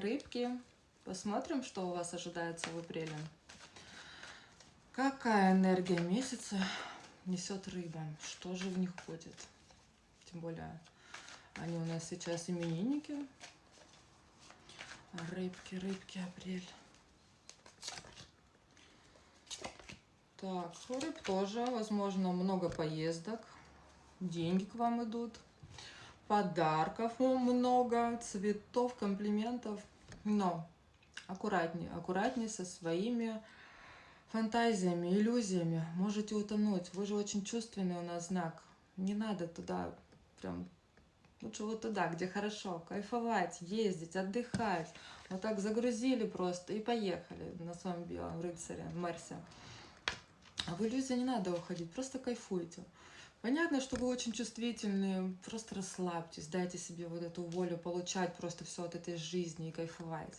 Рыбки, посмотрим, что у вас ожидается в апреле. Какая энергия месяца несет рыбам? Что же в них будет? Тем более, они у нас сейчас именинники. Рыбки, рыбки, апрель. Так, у рыб тоже, возможно, много поездок. Деньги к вам идут. Подарков много, цветов, комплиментов. Но аккуратнее, аккуратнее со своими фантазиями, иллюзиями. Можете утонуть. Вы же очень чувственный у нас знак. Не надо туда прям... Лучше вот туда, где хорошо, кайфовать, ездить, отдыхать. Вот так загрузили просто и поехали на своем белом рыцаре, Марсе. А в иллюзии не надо уходить, просто кайфуйте. Понятно, что вы очень чувствительные, просто расслабьтесь, дайте себе вот эту волю получать просто все от этой жизни и кайфовать.